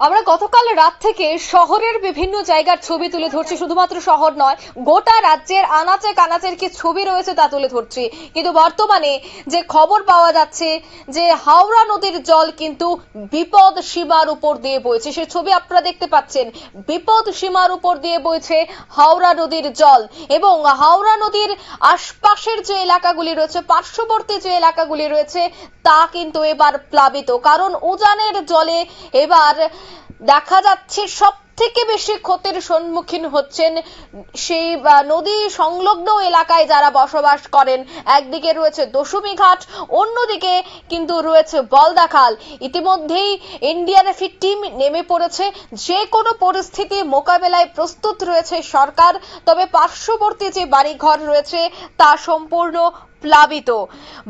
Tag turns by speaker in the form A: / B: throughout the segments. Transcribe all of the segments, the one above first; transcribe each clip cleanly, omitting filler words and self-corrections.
A: আমরা গতকাল রাত থেকে শহরের বিভিন্ন জায়গার ছবি তুলে ধরছি, শুধুমাত্র শহর নয় গোটা রাজ্যের আনাচে কানাচের কি ছবি রয়েছে তা তুলে ধরছি। কিন্তু বর্তমানে যে খবর পাওয়া যাচ্ছে যে হাওড়া নদীর জল কিন্তু বিপদ সীমার উপর দিয়ে বইছে, সেই ছবি আপনারা দেখতে পাচ্ছেন। বিপদ সীমার উপর দিয়ে বইছে হাওড়া নদীর জল এবং হাওড়া নদীর আশপাশের যে এলাকাগুলি রয়েছে, পার্শ্ববর্তী যে এলাকাগুলি রয়েছে তা কিন্তু এবার প্লাবিত। কারণ উজানের জলে এবার দেখা যাচ্ছে সব থেকে বেশি ক্ষতির সম্মুখীন হচ্ছেন সেই নদী সংলগ্ন এলাকায় যারা বসবাস করেন। একদিকে রয়েছে দশমী ঘাট, অন্যদিকে কিন্তু রয়েছে বলদা খাল। ইতিমধ্যেই এনডিআরএফ টিম নেমে পড়েছে, যে কোনো পরিস্থিতি মোকাবেলায় প্রস্তুত রয়েছে সরকার। তবে পার্শ্ববর্তী যে বাড়িঘর রয়েছে তা সম্পূর্ণ প্লাবিত।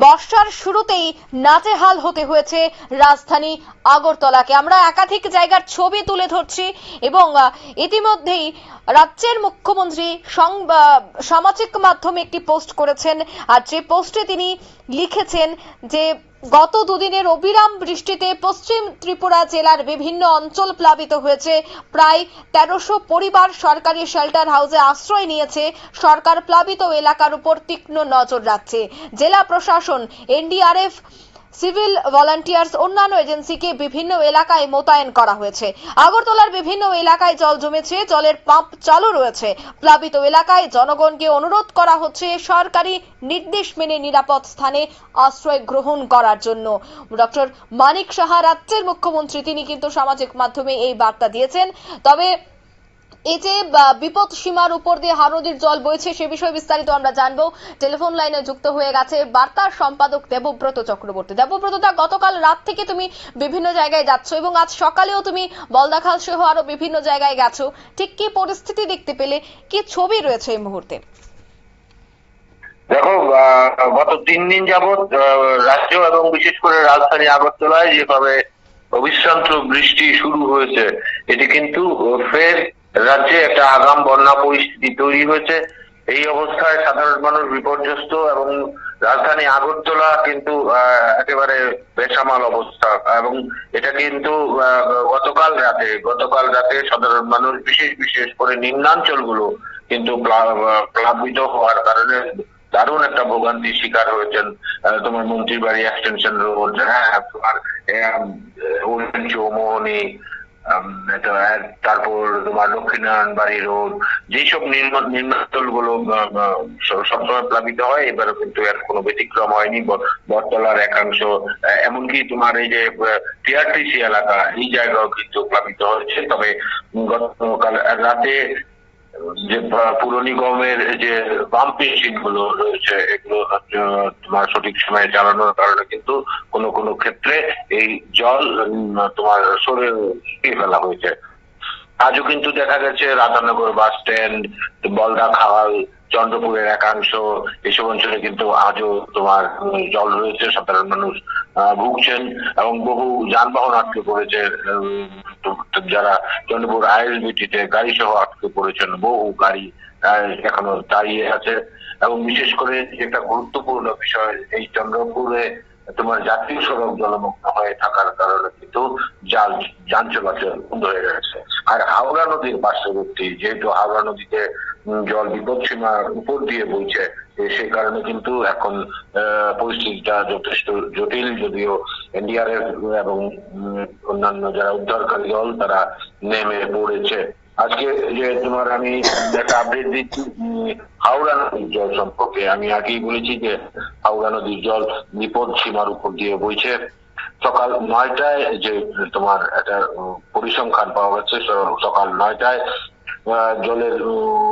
A: বর্ষার শুরুতেই নাজেহাল হতে হয়েছে রাজধানী আগরতলাকে। আমরা একাধিক জায়গার ছবি তুলে ধরছি এবং ইতিমধ্যেই রাজ্যের মুখ্যমন্ত্রী সামাজিক মাধ্যমে একটি পোস্ট করেছেন, আর যে পোস্টে তিনি লিখেছেন যে গত দুদিনের অবিরাম বৃষ্টিতে পশ্চিম ত্রিপুরা জেলার বিভিন্ন অঞ্চল প্লাবিত হয়েছে। প্রায় ১৩০০ পরিবার সরকারি শেল্টার হাউসে আশ্রয় নিয়েছে। সরকার প্লাবিত এলাকার উপর তীক্ষ্ণ নজর রাখছে। জেলা প্রশাসন, এনডিআরএফ, সিভিল ভলান্টিয়ার্স, অন্যান্য এজেন্সিকে বিভিন্ন এলাকায় মোতায়েন করা হয়েছে। আগরতলার বিভিন্ন এলাকায় জল জমেছে, জলের পাম্প চালু রয়েছে। প্লাবিত এলাকায় জনগণকে অনুরোধ করা হচ্ছে সরকারি নির্দেশ মেনে নিরাপদ স্থানে আশ্রয় গ্রহণ করার জন্য। ডক্টর মানিক সাহা, রাজ্যের মুখ্যমন্ত্রী, তিনি কিন্তু সামাজিক মাধ্যমে এই বার্তা দিয়েছেন। তবে এই যে বিপদ সীমার উপর দিয়ে হাওড়া নদীর জল বইছে সে বিষয়ে বিস্তারিত আমরা জানবো। টেলিফোন লাইনে যুক্ত হয়ে গেছে বার্তার সম্পাদক দেবব্রত চক্রবর্তী। দেবব্রতদা, গতকাল রাত থেকে তুমি বিভিন্ন জায়গায় যাচ্ছ এবং আজ সকালেও তুমি বলদাখাল সহ আরো বিভিন্ন জায়গায় গেছো। ঠিক কি পরিস্থিতি দেখতে পেলে, কি ছবি রয়েছে এই মুহূর্তে?
B: দেখো, গত 3 দিন যাবৎ রাজ্য এবং বিশেষ করে রাজধানী আগরতলায় যেভাবে অবিশ্রান্ত বৃষ্টি শুরু হয়েছে, এটি কিন্তু ফের রাজ্যে একটা আগাম বন্যা পরিস্থিতি তৈরি হয়েছে। এই অবস্থায় সাধারণ মানুষ বিপর্যস্ত এবং রাজধানী আগরতলা কিন্তু একেবারে বেসামাল অবস্থা। এবং এটা কিন্তু গতকাল রাতে সাধারণ মানুষ, বিশেষ করে নিম্নাঞ্চলগুলো কিন্তু প্লাবিত হওয়ার কারণে দারুণ একটা ভোগান্তির শিকার হয়েছেন। তোমার মন্ত্রীর বাড়ি এক্সটেনশন রোড, তোমার চৌমোহনী, তারপর তোমার লক্ষ্মীনারায়ণ বাড়ি রোড, যেসব নিম্নাঞ্চল গুলো সবসময় প্লাবিত হয়, এবারও কিন্তু এর কোনো ব্যতিক্রম হয়নি। বটতলার একাংশ, এমনকি তোমার এই যে টিআরটিসি এলাকা, এই জায়গাও কিন্তু প্লাবিত হয়েছে। তবে গতকাল রাতে যে পুর নিগমের যে পাম্প মেশিন গুলো রয়েছে, এগুলো তোমার সঠিক সময়ে চালানোর কারণে কিন্তু কোনো ক্ষেত্রে এই জল তোমার সরে ফেলা হয়েছে। আজও কিন্তু দেখা গেছে রাধানগর বাস স্ট্যান্ড, বলদা খাল, চন্দ্রপুরের একাংশ, এসব অঞ্চলে কিন্তু আজও তোমার জল রয়েছে। সাধারণ মানুষ ভুগছেন এবং বহু যানবাহন আটকে পড়েছে। যারা চন্দ্রপুর আইএসবিটিতে গাড়ি সহ আটকে পড়েছেন, বহু গাড়ি এখনো দাঁড়িয়ে আছে। এবং বিশেষ করে যেটা গুরুত্বপূর্ণ বিষয়, এই চন্দ্রপুরে তোমার জাতীয় সড়ক জলমগ্ন হয়ে থাকার কারণে কিন্তু যান চলাচল বন্ধ হয়ে গেছে। আর হাওড়া নদীর পার্শ্ববর্তী, যেহেতু হাওড়া নদীতে জল বিপদ সীমার উপর দিয়ে বইছে, সেই কারণে কিন্তু এখন পরিস্থিতিটা যথেষ্ট জটিল। যদিও এনডিআরএফ এবং অন্যান্য যারা উদ্ধারকারী দল, তারা নেমে পড়েছে। আজকে যে তোমার আমি একটা আপডেট দিচ্ছি হাওড়া নদীর জল সম্পর্কে। আমি আগেই বলেছি যে হাওড়া নদীর জল বিপদ সীমার উপর দিয়ে বইছে। সকাল 9টায় যে তোমার একটা পরিসংখ্যান পাওয়া গেছে, সকাল 9টায় জলের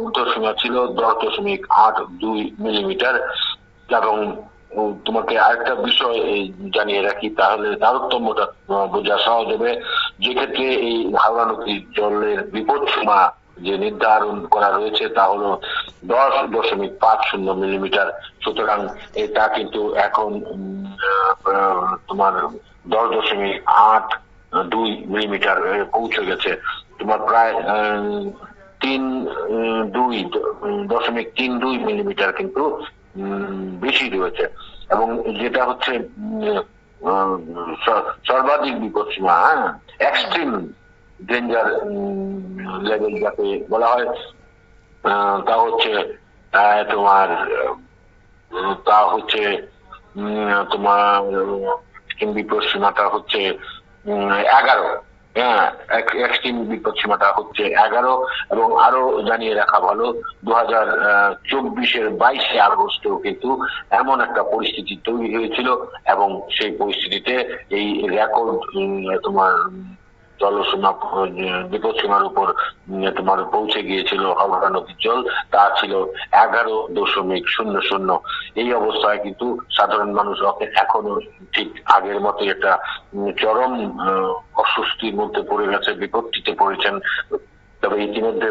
B: ঊর্ধ্বসীমা ছিল 10.82 মিলিমিটার। এবং তোমাকে আরেকটা বিষয় জানিয়ে রাখি, তাহলে তারতম্যটা বোঝা সহজ হবে। যে ক্ষেত্রে এই হাওড়া নদীর জলের বিপদ সীমা যে নির্ধারণ করা রয়েছে তা হলো 10.50 মিলিমিটার। সুতরাং এটা কিন্তু এখন তোমার 10.82 মিলিমিটার পৌঁছে গেছে। তোমার প্রায় 3.32 মিলিমিটার কিন্তু বেশি রয়েছে। এবং যেটা হচ্ছে সর্বাধিক বিপদসীমা, এক্সট্রিম ডেঞ্জার লেভেল যাকে বলা হয়, তা হচ্ছে তোমার তা হচ্ছে তোমার বিপদ সীমাটা হচ্ছে 11। হ্যাঁ, এক্সট্রিম বিপদ সীমাটা হচ্ছে 11। এবং আরো জানিয়ে রাখা ভালো, 2024-এর 22শে আগস্টেও কিন্তু এমন একটা পরিস্থিতি তৈরি হয়েছিল এবং সেই পরিস্থিতিতে এই রেকর্ড তোমার জলসীমা বিপদসীমার উপর তোমার পৌঁছে গিয়েছিল হাওড়া নদীর জল, তা ছিল 11.00। এই অবস্থায় কিন্তু সাধারণ মানুষ এখনো ঠিক আগের মতো একটা চরম অস্বস্তির মধ্যে পড়ে গেছে, বিপত্তিতে পড়েছেন। তবে ইতিমধ্যে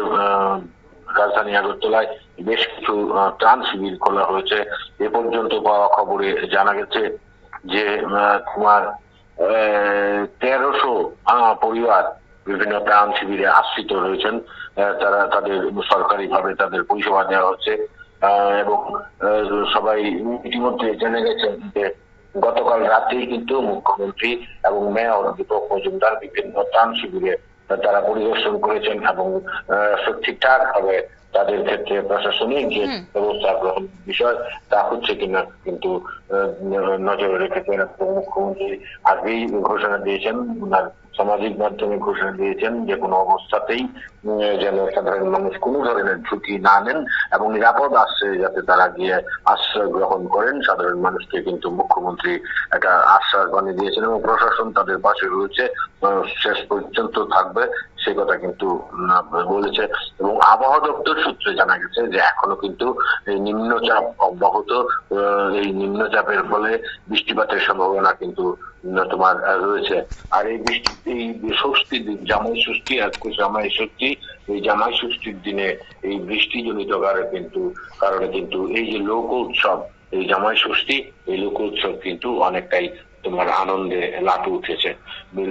B: রাজধানী আগরতলায় বেশ কিছু ত্রাণ শিবির খোলা হয়েছে। এ পর্যন্ত পাওয়া খবরে জানা গেছে যে তোমার 1300 পরিবার বিভিন্ন ত্রাণ শিবিরে আশ্রিত রয়েছেন। তারা তাদের সরকারিভাবে তাদের পরিষেবা দেওয়া হচ্ছে এবং সবাই ইতিমধ্যে জেনে গেছেন যে গতকাল রাতেই কিন্তু মুখ্যমন্ত্রী এবং মেয়র দীপক মজুমদার বিভিন্ন ত্রাণ শিবিরে তারা পরিদর্শন করেছেন এবং ঠিকঠাক ভাবে তাদের ক্ষেত্রে প্রশাসনিক যে ব্যবস্থা গ্রহণ বিষয় তা হচ্ছে কিনা কিন্তু নজরে রেখেছেন। মুখ্যমন্ত্রী আগেই ঘোষণা দিয়েছেন, ওনার সামাজিক মাধ্যমে ঘোষণা দিয়েছেন যে কোনো অবস্থাতেই যেন সাধারণ মানুষ কোনো ধরনের ঝুঁকি না নেন এবং নিরাপদ আশ্রয়ে যাতে তারা গিয়ে আশ্রয় গ্রহণ করেন। সাধারণ মানুষকে কিন্তু মুখ্যমন্ত্রী একটা আশ্বাস বানিয়ে দিয়েছেন এবং প্রশাসন তাদের পাশে রয়েছে, শেষ পর্যন্ত থাকবে সে কথা কিন্তু বলেছে। এবং আবহাওয়া দপ্তর সূত্রে জানা গেছে যে এখনো কিন্তু এই নিম্নচাপ অব্যাহত, এই নিম্নচাপের ফলে বৃষ্টিপাতের সম্ভাবনা কিন্তু তোমার রয়েছে। আর এই বৃষ্টি, এই ষষ্ঠীর দিন জামাই ষষ্ঠী, আজকে জামাই ষষ্ঠী, এই জামাই ষষ্ঠীর দিনে এই বৃষ্টিজনিত কারণে কিন্তু এই যে লোক উৎসব, এই জামাই ষষ্ঠী, এই লোক উৎসব কিন্তু অনেকটাই তোমার আনন্দে লাটে উঠেছে।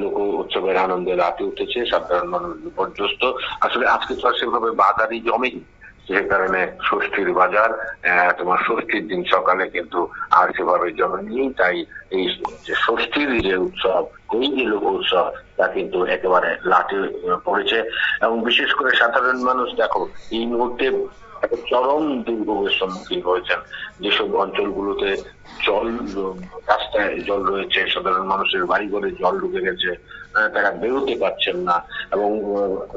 B: লোক উৎসবের আনন্দে লাটে উঠেছে, সাধারণ মানুষ বিপর্যস্ত। আসলে আজকে তো সেভাবে বাজারই জমেনি, যে কারণে ষষ্ঠীর বাজার তোমার ষষ্ঠীর দিন সকালে কিন্তু আর সেভাবে জমেনি। তাই এই যে ষষ্ঠীর যে উৎসব, এই যে লোক উৎসব, তা কিন্তু একেবারে লাটে পড়েছে। এবং বিশেষ করে সাধারণ মানুষ দেখো এই মুহূর্তে একটা চরম দুর্ভোগের সম্মুখীন হয়েছেন। যেসব অঞ্চলগুলোতে জল, রাস্তায় জল রয়েছে, সাধারণ মানুষের বাড়ি ঘরে জল ঢুকে গেছে, তারা বেরোতে পারছেন না। এবং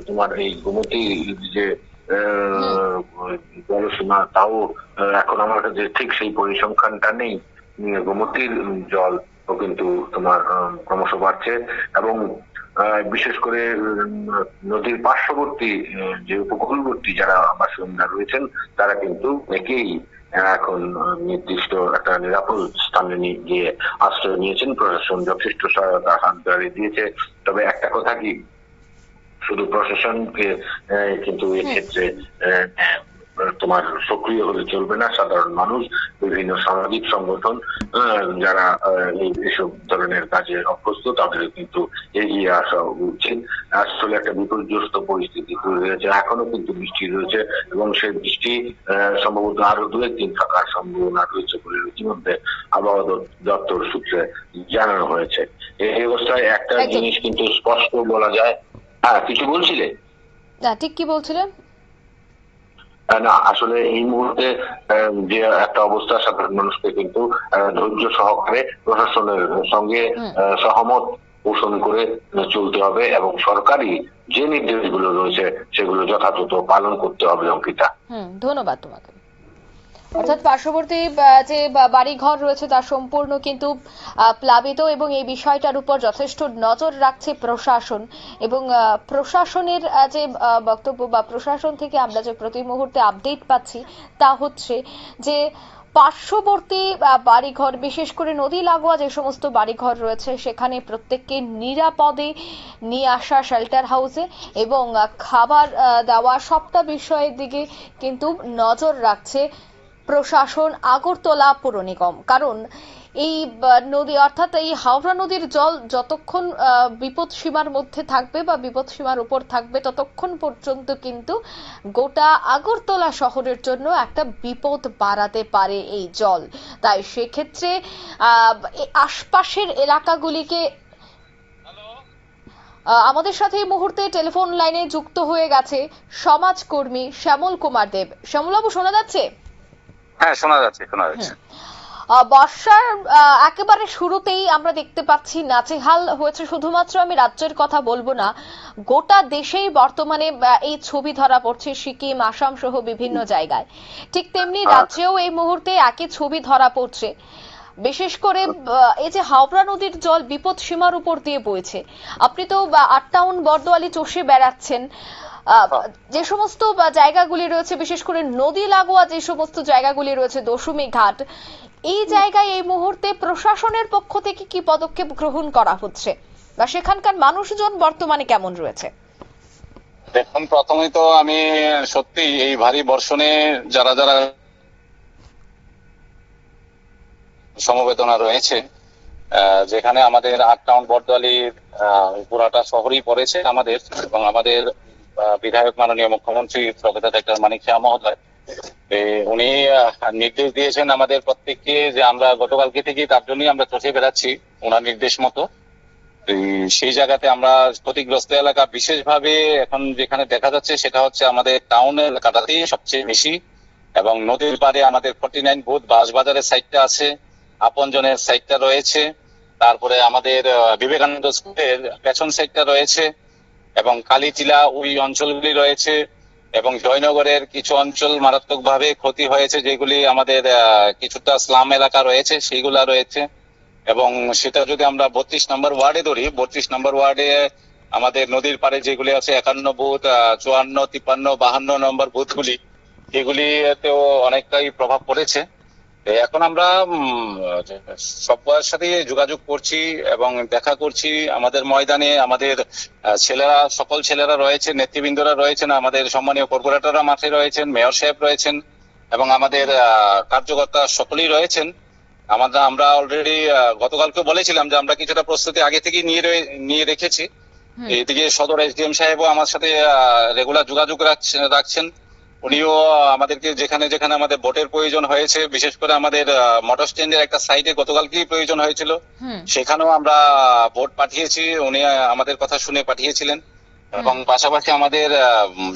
B: তোমার এই গোমতী যে জলসীমা, তাও এখন আমার কাছে ঠিক সেই পরিসংখ্যানটা নেই। গোমতীর জল কিন্তু তোমার ক্রমশ বাড়ছে এবং বিশেষ করে নদীর পার্শ্ববর্তী যে উপকূলবর্তী যারা বাসিন্দা রয়েছেন তারা কিন্তু অনেকেই এখন নির্দিষ্ট একটা নিরাপদ স্থানে গিয়ে আশ্রয় নিয়েছেন। প্রশাসন যথেষ্ট সহায়তা হাত বাড়িয়ে দিয়েছে। তবে একটা কথা কি, শুধু প্রশাসনকে কিন্তু এক্ষেত্রে তোমার সক্রিয় হলে চলবে না। সাধারণ মানুষ, বিভিন্ন সামাজিক সংগঠন যারা এইসব ধরনের কাজে অভ্যস্ত, তাদের কিন্তু এগিয়ে আসা উচিত। আসলে একটা বিপর্যস্ত পরিস্থিতি তৈরি হয়েছে, এখনো কিন্তু বৃষ্টি রয়েছে এবং সেই বৃষ্টি সম্ভবত আরো 2-1 দিন থাকার সম্ভাবনা রয়েছে বলে ইতিমধ্যে আবহাওয়া দপ্তর সূত্রে জানানো হয়েছে। এই অবস্থায় একটা জিনিস কিন্তু স্পষ্ট বলা যায়। হ্যাঁ, কিছু বলছিলে?
A: ঠিক কি বলছিলেন?
B: না, আসলে এই মুহূর্তে যে একটা অবস্থা, সাধারণ মানুষকে কিন্তু ধৈর্য সহকারে প্রশাসনের সঙ্গে সহমত পোষণ করে চলতে হবে এবং সরকারি যে নির্দেশগুলো রয়েছে সেগুলো যথাযথ পালন করতে হবে। অঙ্কিতা,
A: ধন্যবাদ তোমাকে। অর্থাৎ পার্শ্ববর্তী যে বাড়ি ঘর রয়েছে তা সম্পূর্ণ কিন্তু প্লাবিত এবং এই বিষয়টার উপর যথেষ্ট নজর রাখছে প্রশাসন। এবং প্রশাসনের যে বক্তব্য বা প্রশাসন থেকে আমরা যে প্রতি মুহূর্তে আপডেট পাচ্ছি তা হচ্ছে যে পার্শ্ববর্তী বাড়িঘর, বিশেষ করে নদী লাগোয়া যে সমস্ত বাড়িঘর রয়েছে সেখানে প্রত্যেককে নিরাপদে নিয়ে আসা শেল্টার হাউসে এবং খাবার দেওয়া সবটা বিষয়ের দিকে কিন্তু নজর রাখছে প্রশাসন, আগরতলা পৌর নিগম। কারণ এই নদী অর্থাৎ এই হাওড়া নদীর জল যতক্ষণ বিপদ সীমার মধ্যে থাকবে বা বিপদ সীমার উপর থাকবে ততক্ষণ পর্যন্ত কিন্তু গোটা আগরতলা শহরের জন্য একটা বিপদ বাড়াতে পারে এই জল। তাই সেক্ষেত্রে আশপাশের এলাকাগুলিকে আমাদের সাথে এই মুহূর্তে টেলিফোন লাইনে যুক্ত হয়ে গেছে সমাজকর্মী শ্যামল কুমার দেব। শ্যামলবাবু, শোনা যাচ্ছে?
C: হ্যাঁ, শোনা যাচ্ছে।
A: বর্ষার একেবারে শুরুতেই আমরা দেখতে পাচ্ছি নাচেহাল হয়েছে। শুধুমাত্র আমি রাজ্যের কথা বলবো না, গোটা দেশেই বর্তমানে এই ছবি ধরা পড়ছে, সিকিম, আসাম সহ বিভিন্ন জায়গায়। ঠিক তেমনি রাজ্যেও এই মুহূর্তে একই ছবি ধরা পড়ছে। বিশেষ করে এই যে হাওড়া নদীর জল বিপদ সীমার উপর দিয়ে বইছে। আপনি তো আটটাউন বর্দোয়ালি চষে বেড়াচ্ছেন, যে সমস্ত জায়গাগুলি রয়েছে, বিশেষ করে নদী লাগোয়া যে সমস্ত জায়গাগুলি রয়েছে, দশমী ঘাট, এই জায়গায় এই মুহূর্তে প্রশাসনের পক্ষ থেকে কি পদক্ষেপ গ্রহণ করা হচ্ছে বা সেখানকার মানুষজন বর্তমানে কেমন রয়েছে?
C: দেখুন, প্রথমেই তো আমি সত্যি এই ভারী বর্ষণে যারা যারা সমবেদনা রয়েছে, যেখানে আমাদের আটটাউন বর্দোয়ালির পুরাটা শহরই পড়েছে আমাদের, এবং আমাদের বিধায়ক মাননীয় মুখ্যমন্ত্রী প্রফেসর ডক্টর মানিক শাহ মহোদয় উনি নির্দেশ দিয়েছেন আমাদের প্রত্যেককে যে আমরা গতকালকে থেকেই তার জন্যই আমরা চষে বেড়াচ্ছি ওনার নির্দেশ মতো। সেই জায়গাতে আমরা ক্ষতিগ্রস্ত এলাকা বিশেষভাবে এখন যেখানে দেখা যাচ্ছে সেটা হচ্ছে আমাদের টাউন এলাকাটাতেই সবচেয়ে বেশি, এবং নদীর পাড়ে আমাদের 49 বুথ বাঁশবাজারের সাইডটা আছে, আপনজনের সাইডটা রয়েছে, তারপরে আমাদের বিবেকানন্দ স্কুলের পেছন সাইডটা রয়েছে, এবং কালীটিলা ওই অঞ্চলগুলি রয়েছে, এবং জয়নগরের কিছু অঞ্চল মারাত্মকভাবে ক্ষতি হয়েছে, যেগুলি আমাদের কিছুটা স্লাম এলাকা রয়েছে সেইগুলা রয়েছে। এবং সেটা যদি আমরা 32 নম্বর ওয়ার্ডে ধরি, 32 নম্বর ওয়ার্ডে আমাদের নদীর পাড়ে যেগুলি আছে 51 বুথ, 54, 53, 52 নম্বর বুথগুলি, এগুলিতেও অনেকটাই প্রভাব পড়েছে। এখন আমরা সবার সাথে যোগাযোগ করছি এবং দেখা করছি আমাদের ময়দানে। আমাদের সকল ছেলেরা রয়েছে, নেতৃবৃন্দরা রয়েছেন, আমাদের সম্মানীয় কর্পোরেটররা মাঠে রয়েছেন, মেয়র সাহেব রয়েছেন, এবং আমাদের কার্যকর্তা সকলেই রয়েছেন। আমরা অলরেডি গতকালকে বলেছিলাম যে আমরা কিছুটা প্রস্তুতি আগে থেকেই নিয়ে রেখেছি। এদিকে সদর এসডিএম সাহেবও আমার সাথে রেগুলার যোগাযোগ রাখছেন। উনিও আমাদেরকে যেখানে যেখানে আমাদের ভোটের প্রয়োজন হয়েছে, বিশেষ করে আমাদের মোটর স্ট্যান্ডের একটা সাইডে গতকালকেই প্রয়োজন হয়েছিল, সেখানেও আমরা ভোট পাঠিয়েছি, উনি আমাদের কথা শুনে পাঠিয়েছিলেন। এবং পাশাপাশি আমাদের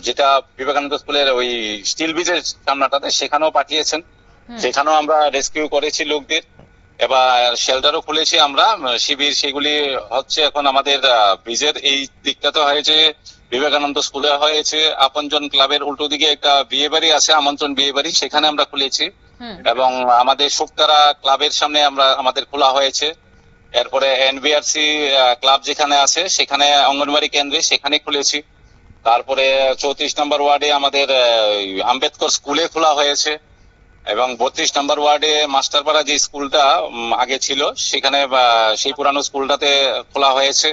C: যেটা বিবেকানন্দ স্কুলের ওই স্টিল ব্রিজের সামনাটাতে সেখানেও পাঠিয়েছেন, সেখানেও আমরা রেস্কিউ করেছি লোকদের, এবার শেল্টারও খুলেছি আমরা শিবির। সেগুলি হচ্ছে এখন আমাদের ব্রিজের এই দিকটাতে হয়েছে, বিবেকানন্দ স্কুলে হয়েছে, আপনজন ক্লাবের উল্টো দিকে একটা বিয়ে বাড়ি আছে, আমন্ত্রণ বিয়ে বাড়ি, সেখানে আমরা খুলেছি, এবং আমাদের শুকতারা ক্লাবের সামনে আমাদের খোলা হয়েছে। এরপরে এনবিআরসি ক্লাব যেখানে আছে সেখানে অঙ্গনবাড়ি কেন্দ্রে সেখানে খুলেছি। তারপরে 34 নম্বর ওয়ার্ডে আমাদের আম্বেদকর স্কুলে খোলা হয়েছে, এবং 32 নম্বর ওয়ার্ডে মাস্টারপাড়া যে স্কুলটা আগে ছিল সেখানে সেই পুরানো স্কুলটাতে খোলা হয়েছে,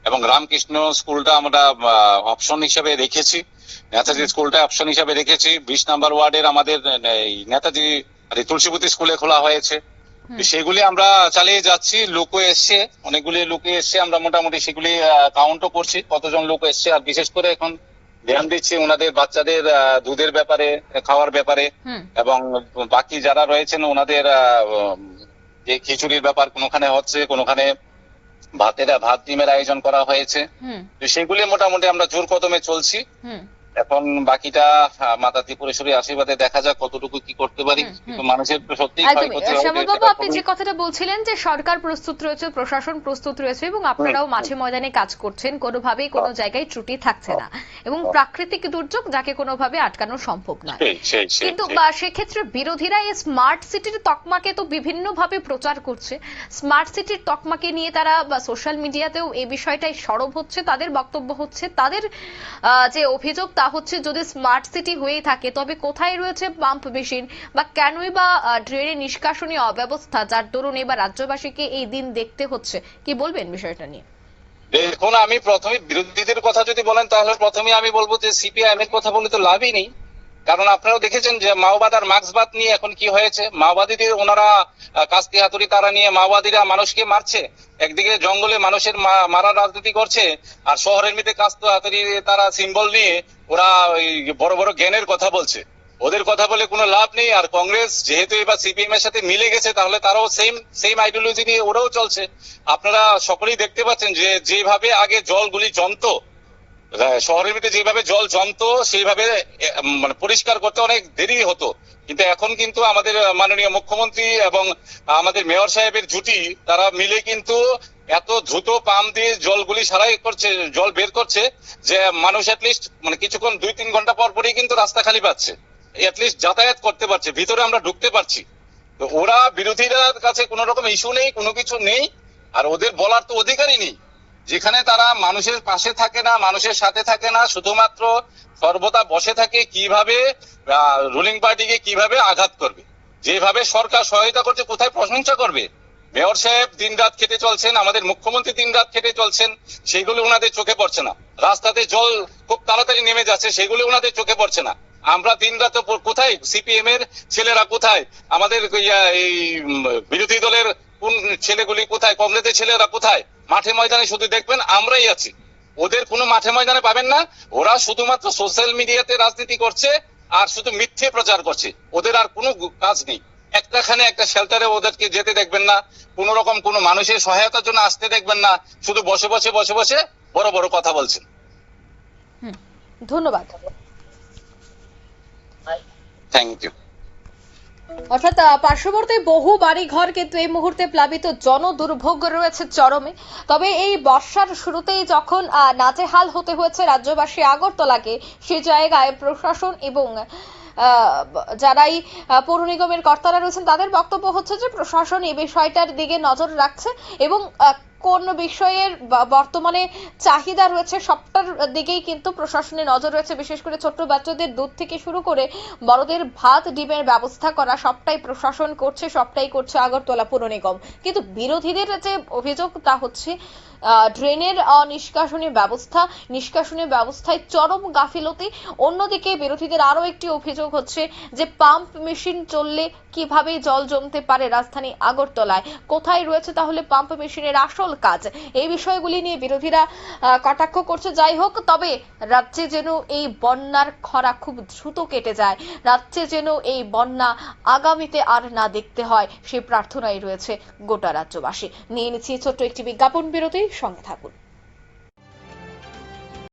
C: এবং রামকৃষ্ণ স্কুলটা আমরা অপশন হিসেবে রেখেছি, নেতাজি স্কুলটা অপশন হিসেবে রেখেছি। 20 নম্বর ওয়ার্ডের আমাদের নেতাজি তুলসীপতি স্কুলে খোলা হয়েছে। সেগুলি আমরা চালিয়ে যাচ্ছি। লোকও এসছে, অনেকগুলি লোকে এসছে, আমরা মোটামুটি সেগুলি কাউন্টও করছি কতজন লোক এসছে। আর বিশেষ করে এখন ধ্যান দিচ্ছি ওনাদের বাচ্চাদের দুধের ব্যাপারে, খাওয়ার ব্যাপারে, এবং বাকি যারা রয়েছেন ওনাদের যে খিচুড়ির ব্যাপার কোনখানে হচ্ছে, কোনখানে ভাত ডিমের আয়োজন করা হয়েছে। সেগুলি মোটামুটি আমরা জোর কদমে চলছি। এখন বাকিটা মাতা ত্রিপুরেশ্বরী আশীর্বাদে দেখা যাক কতটুকু কি করতে পারি। কিন্তু মানুষের তো সত্যি
A: শ্যামলবাবু, আপনি যে কথাটা বলছিলেন যে সরকার প্রস্তুত রয়েছে, প্রশাসন প্রস্তুত রয়েছে, এবং আপনারাও মাঝে ময়দানে কাজ করছেন, কোনোভাবেই কোনো জায়গায় ত্রুটি থাকছে না, এবং প্রাকৃতিক দুর্যোগ যাকে কোনোভাবে আটকানো সম্ভব নয়। কিন্তু সেক্ষেত্রে বিরোধীরা এই স্মার্ট সিটির তকমাকে তো বিভিন্ন ভাবে প্রচার করছে। স্মার্ট সিটির তকমাকে নিয়ে তারা সোশ্যাল মিডিয়াতেও এই বিষয়টাই সরব হচ্ছে, তাদের বক্তব্য হচ্ছে, তাদের যে অভিযোগ তা হচ্ছে যদি স্মার্ট সিটি হয়েই থাকে তবে কোথায় রয়েছে পাম্প মেশিন, বা কেনই বা ড্রেনে নিষ্কাশনী অব্যবস্থা, যার দরুন এবার রাজ্যবাসীকে এই দিন দেখতে হচ্ছে। কি বলবেন বিষয়টা নিয়ে?
C: দেখুন, আমি প্রথমে বিরোধীদের কথা যদি বলেন তাহলে প্রথমে আমি বলবো যে সিপিআইএম এর কথা বলে তো লাভই নেই, কারণ আপনারাও দেখেছেন যে মাওবাদ আর মার্ক্সবাদ নিয়ে এখন কি হয়েছে। মাওবাদীদের ওনারা কাস্তি হাতুড়ি তারা নিয়ে মাওবাদীরা মানুষকে মারছে, একদিকে জঙ্গলে মানুষের মারার রাজনীতি করছে, আর শহরের মধ্যে কাস্তি হাতুড়ি তারা সিম্বল নিয়ে ওরা ওই বড় বড় জ্ঞানের কথা বলছে। ওদের কথা বলে কোনো লাভ নেই। আর কংগ্রেস যেহেতু এবার সিপিএম এর সাথে মিলে গেছে, তাহলে তারাও সেম আইডিওলজি নিয়ে ওরাও চলছে। আপনারা সকলেই দেখতে পাচ্ছেন যে যেভাবে আগে জলগুলি জমতো, শহরের ভিতরে যেভাবে জল জমতো সেইভাবে মানে পরিষ্কার করতে অনেক দেরি হতো, কিন্তু এখন কিন্তু আমাদের মাননীয় মুখ্যমন্ত্রী এবং আমাদের মেয়র সাহেবের জুটি তারা মিলে কিন্তু এত দ্রুত পাম্প দিয়ে জলগুলি সারাই করছে, জল বের করছে, যে মানুষ অ্যাটলিস্ট মানে কিছুক্ষণ 2-3 ঘন্টা পর পরই কিন্তু রাস্তা খালি পাচ্ছে, অ্যাটলিস্ট যাতায়াত করতে পারছে, ভিতরে আমরা ঢুকতে পারছি। তো ওরা বিরোধীদের কাছে কোনো রকম ইস্যু নেই, কোনো কিছু নেই, আর ওদের বলার তো অধিকারই নেই। যেখানে তারা মানুষের পাশে থাকে না, মানুষের সাথে থাকে না, শুধুমাত্র সর্বদা বসে থাকে কিভাবে রুলিং পার্টিকে কিভাবে আঘাত করবে। যেভাবে সরকার সহায়তা করছে, কোথায় প্রশংসা করবে? মেয়র সাহেব দিন রাত খেটে চলছেন, আমাদের মুখ্যমন্ত্রী দিন রাত খেটে চলছেন, সেগুলো ওনাদের চোখে পড়ছে না। রাস্তাতে জল খুব তাড়াতাড়ি নেমে যাচ্ছে, সেগুলো ওনাদের চোখে পড়ছে না। আমরা দিন রাত কোথায়, সিপিএম এর ছেলেরা কোথায়, আমাদের এই বিরোধী দলের কোন ছেলেগুলি কোথায়, কংগ্রেসের ছেলেরা কোথায়? মাঠে ময়দানে শুধু দেখবেন আমরাই আছি, ওদের কোনো মাঠে ময়দানে পাবেন না। ওরা শুধুমাত্র সোশ্যাল মিডিয়াতে রাজনীতি করছে আর শুধু মিথ্যে প্রচার করছে, ওদের আর কোনো কাজ নেই। একটা শেল্টারে ওদেরকে যেতে দেখবেন না, কোন রকম কোনো মানুষের সহায়তার জন্য আসতে দেখবেন না, শুধু বসে বসে বড় বড় কথা বলছেন।
A: ধন্যবাদ।
C: Thank you.
A: অর্থাৎ পার্শ্ববর্তী বহু বাড়ি ঘর কিন্তু এই মুহূর্তে প্লাবিত, জন দুর্ভোগ রয়েছে চরমে। তবে এই বর্ষার শুরুতেই যখন নাজেহাল হতে হয়েছে রাজ্যবাসী আগরতলাকে, সে জায়গায় প্রশাসন এবং যারাই পৌর নিগমের কর্তারা রয়েছেন তাদের বক্তব্য হচ্ছে যে প্রশাসন এই বিষয়টার দিকে নজর রাখছে এবং কোন বিষয়ের বর্তমানে চাহিদা রয়েছে সবটার দিকেই কিন্তু প্রশাসনের নজর রয়েছে। বিশেষ করে ছোট্ট বাচ্চাদের দুধ থেকে শুরু করে বড়দের ভাত ডিমের ব্যবস্থা করা সবটাই প্রশাসন করছে, সবটাই করছে আগরতলা পৌর নিগম। কিন্তু বিরোধীদের যে অভিযোগ তা হচ্ছে ড্রেনের নিষ্কাশনী ব্যবস্থায় চরম গাফিলতি। অন্যদিকে বিরোধীদের আরো একটি অভিযোগ হচ্ছে যে পাম্প মেশিন চললে কিভাবে জল জমতে পারে রাজধানী আগরতলায়, কোথায় রয়েছে তাহলে পাম্প মেশিনের আসল কাজ? এই বিষয়গুলি নিয়ে বিরোধীরা কটাক্ষ করছে। যাই হোক, তবে রাজ্যে যেন এই বন্যার খরা খুব দ্রুত কেটে যায়, রাজ্যে যেন এই বন্যা আগামীতে আর না দেখতে হয়, সেই প্রার্থনাই রয়েছে গোটা রাজ্যবাসী। নিয়ে নিচ্ছি ছোট্ট একটি বিজ্ঞাপন বিরতি, সঙ্গে থাকুন।